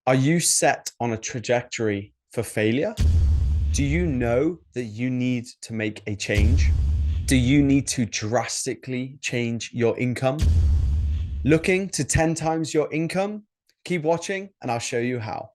Are you set on a trajectory for failure? Do you know that you need to make a change? Do you need to drastically change your income? Looking to 10 times your income? Keep watching and I'll show you how.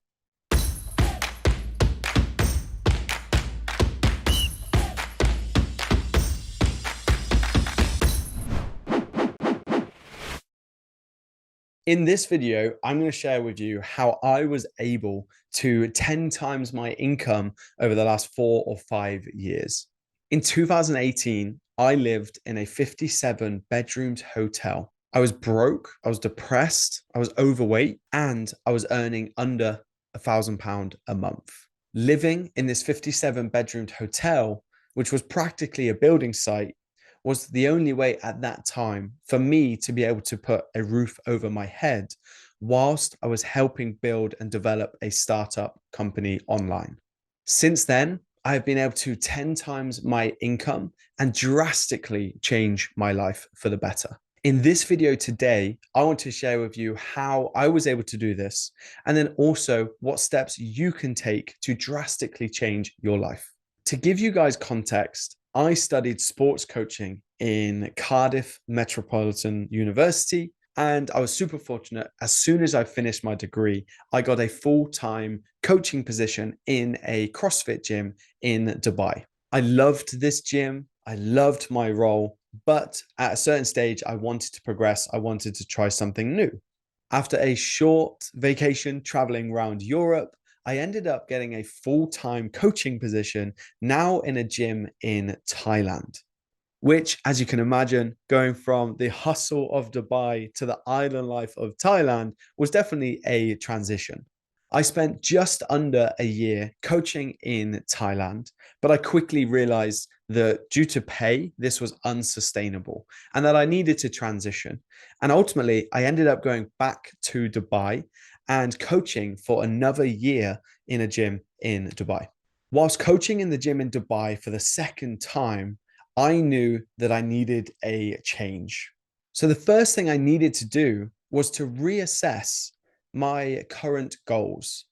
In this video, I'm going to share with you how I was able to 10 times my income over the last 4 or 5 years. In 2018, I lived in a 57-bedroomed hotel. I was broke, I was depressed, I was overweight, and I was earning under £1,000 a month. Living in this 57-bedroomed hotel, which was practically a building site, was the only way at that time for me to be able to put a roof over my head whilst I was helping build and develop a startup company online. Since then, I have been able to 10 times my income and drastically change my life for the better. In this video today, I want to share with you how I was able to do this, and then also what steps you can take to drastically change your life. To give you guys context, I studied sports coaching in Cardiff Metropolitan University, and I was super fortunate. As soon as I finished my degree, I got a full-time coaching position in a CrossFit gym in Dubai. I loved this gym. I loved my role, but at a certain stage, I wanted to progress. I wanted to try something new. After a short vacation traveling around Europe, I ended up getting a full-time coaching position now in a gym in Thailand, which, as you can imagine, going from the hustle of Dubai to the island life of Thailand was definitely a transition. I spent just under a year coaching in Thailand, but I quickly realized that due to pay, this was unsustainable and that I needed to transition. And ultimately, I ended up going back to Dubai and coaching for another year in a gym in Dubai. Whilst coaching in the gym in Dubai for the second time, I knew that I needed a change. So the first thing I needed to do was to reassess my current goals.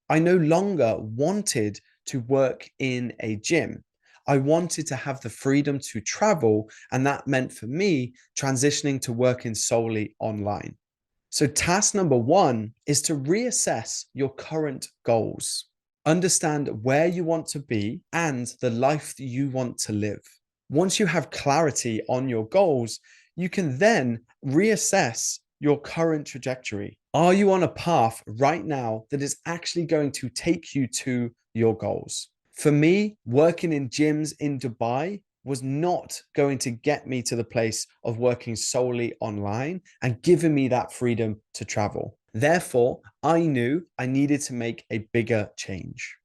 I no longer wanted to work in a gym. I wanted to have the freedom to travel, and that meant for me transitioning to working solely online. So task number one is to reassess your current goals. Understand where you want to be and the life that you want to live. Once you have clarity on your goals, you can then reassess your current trajectory. Are you on a path right now that is actually going to take you to your goals? For me, working in gyms in Dubai was not going to get me to the place of working solely online and giving me that freedom to travel. Therefore, I knew I needed to make a bigger change.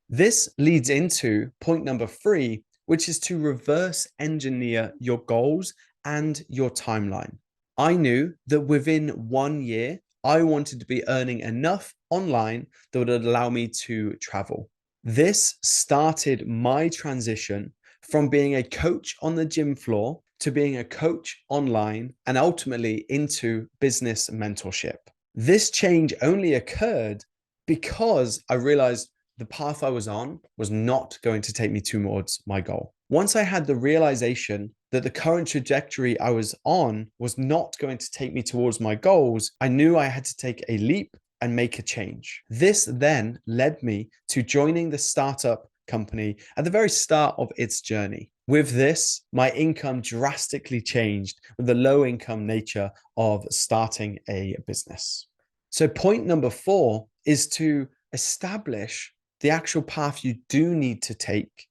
This leads into point number 3, which is to reverse engineer your goals and your timeline. I knew that within 1 year, I wanted to be earning enough online that would allow me to travel. This started my transition from being a coach on the gym floor to being a coach online and ultimately into business mentorship. This change only occurred because I realized the path I was on was not going to take me towards my goal. Once I had the realization that the current trajectory I was on was not going to take me towards my goals, I knew I had to take a leap and make a change. This then led me to joining the startup company at the very start of its journey. With this, my income drastically changed with the low income nature of starting a business. So point number 4 is to establish the actual path you do need to take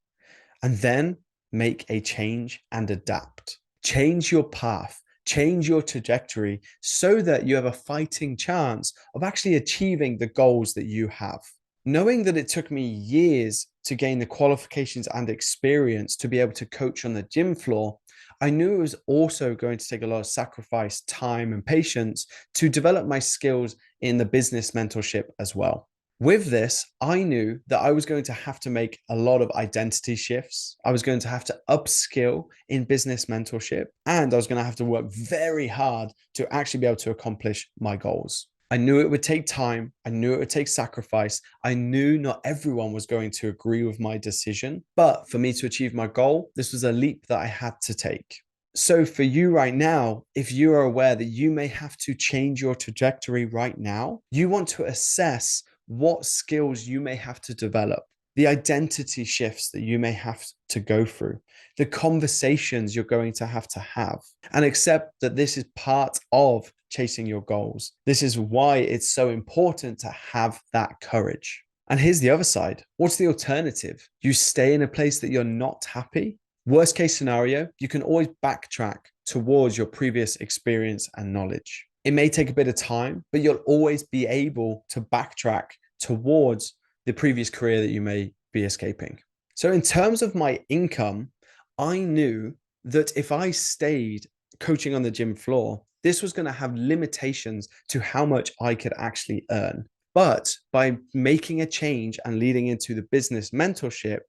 and then make a change and adapt. Change your path, change your trajectory so that you have a fighting chance of actually achieving the goals that you have. Knowing that it took me years to gain the qualifications and experience to be able to coach on the gym floor, I knew it was also going to take a lot of sacrifice, time, and patience to develop my skills in the business mentorship as well. With this, I knew that I was going to have to make a lot of identity shifts. I was going to have to upskill in business mentorship, and I was going to have to work very hard to actually be able to accomplish my goals. I knew it would take time. I knew it would take sacrifice. I knew not everyone was going to agree with my decision. But for me to achieve my goal, this was a leap that I had to take. So, for you right now, if you are aware that you may have to change your trajectory right now, you want to assess what skills you may have to develop, the identity shifts that you may have to go through, the conversations you're going to have, and accept that this is part of chasing your goals. This is why it's so important to have that courage. And here's the other side. What's the alternative? You stay in a place that you're not happy. Worst case scenario, you can always backtrack towards your previous experience and knowledge. It may take a bit of time, but you'll always be able to backtrack towards the previous career that you may be escaping. So, in terms of my income, I knew that if I stayed coaching on the gym floor, this was going to have limitations to how much I could actually earn. But by making a change and leading into the business mentorship,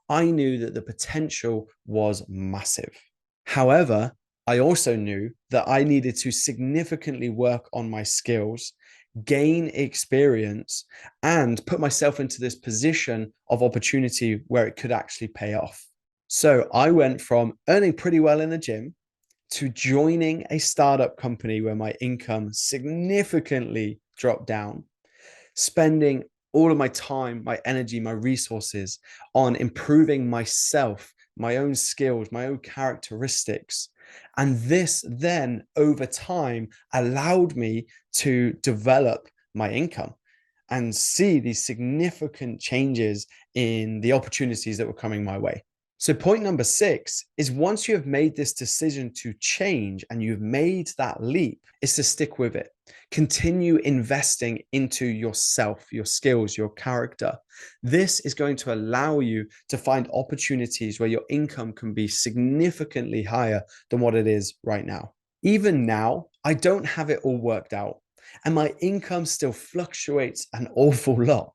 I knew that the potential was massive. However, I also knew that I needed to significantly work on my skills, gain experience, and put myself into this position of opportunity where it could actually pay off. So I went from earning pretty well in the gym to joining a startup company where my income significantly dropped down, spending all of my time, my energy, my resources on improving myself, my own skills, my own characteristics. And this then over time allowed me to develop my income and see these significant changes in the opportunities that were coming my way. So, point number 6 is once you have made this decision to change and you've made that leap, is to stick with it. Continue investing into yourself, your skills, your character. This is going to allow you to find opportunities where your income can be significantly higher than what it is right now. Even now, I don't have it all worked out, and my income still fluctuates an awful lot.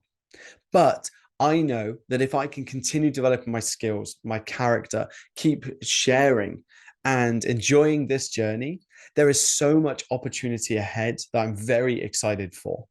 But I know that if I can continue developing my skills, my character, keep sharing and enjoying this journey, there is so much opportunity ahead that I'm very excited for.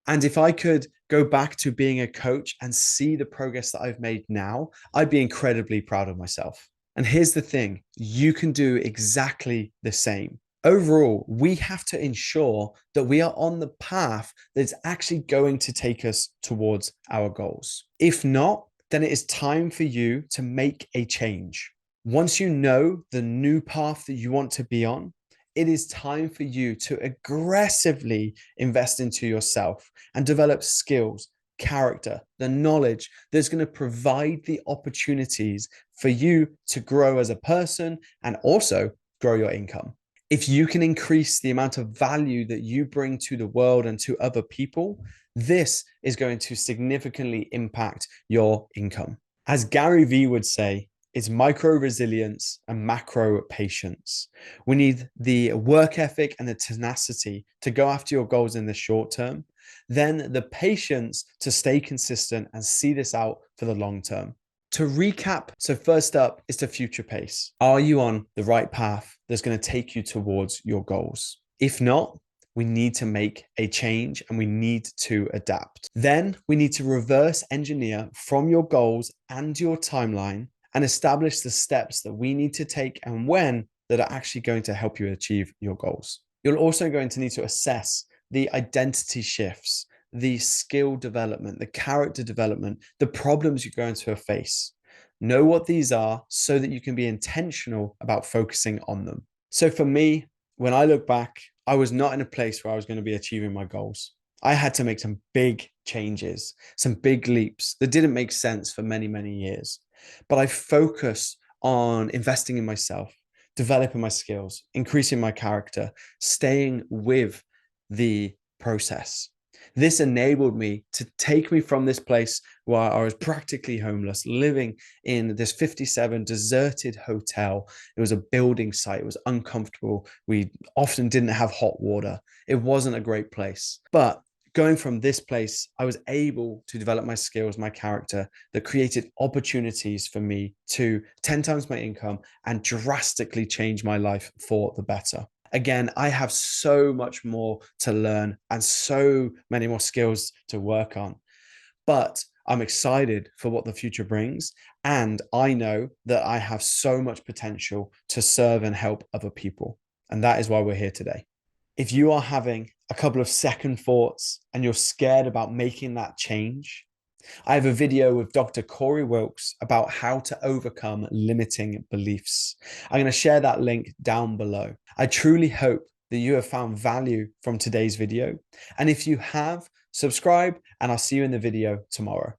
And if I could go back to being a coach and see the progress that I've made now, I'd be incredibly proud of myself. And here's the thing, you can do exactly the same. Overall, we have to ensure that we are on the path that's actually going to take us towards our goals. If not, then it is time for you to make a change. Once you know the new path that you want to be on, it is time for you to aggressively invest into yourself and develop skills, character, the knowledge that's going to provide the opportunities for you to grow as a person and also grow your income. If you can increase the amount of value that you bring to the world and to other people, this is going to significantly impact your income. As Gary Vee would say, it's micro resilience and macro patience. We need the work ethic and the tenacity to go after your goals in the short term, then the patience to stay consistent and see this out for the long term. To recap, so first up is to future pace. Are you on the right path that's going to take you towards your goals? If not, we need to make a change and we need to adapt. Then we need to reverse engineer from your goals and your timeline and establish the steps that we need to take and when that are actually going to help you achieve your goals. You're also going to need to assess the identity shifts, the skill development, the character development, the problems you're going to face. Know what these are so that you can be intentional about focusing on them. So for me, when I look back, I was not in a place where I was going to be achieving my goals. I had to make some big changes, some big leaps that didn't make sense for many, many years. But I focused on investing in myself, developing my skills, increasing my character, staying with the process. This enabled me to take me from this place where I was practically homeless, living in this 57 deserted hotel. It was a building site. It was uncomfortable. We often didn't have hot water. It wasn't a great place. But going from this place, I was able to develop my skills, my character that created opportunities for me to 10 times my income and drastically change my life for the better. Again, I have so much more to learn and so many more skills to work on. But I'm excited for what the future brings. And I know that I have so much potential to serve and help other people. And that is why we're here today. If you are having a couple of second thoughts and you're scared about making that change, I have a video with Dr. Corey Wilkes about how to overcome limiting beliefs. I'm going to share that link down below. I truly hope that you have found value from today's video. And if you have, subscribe, and I'll see you in the video tomorrow.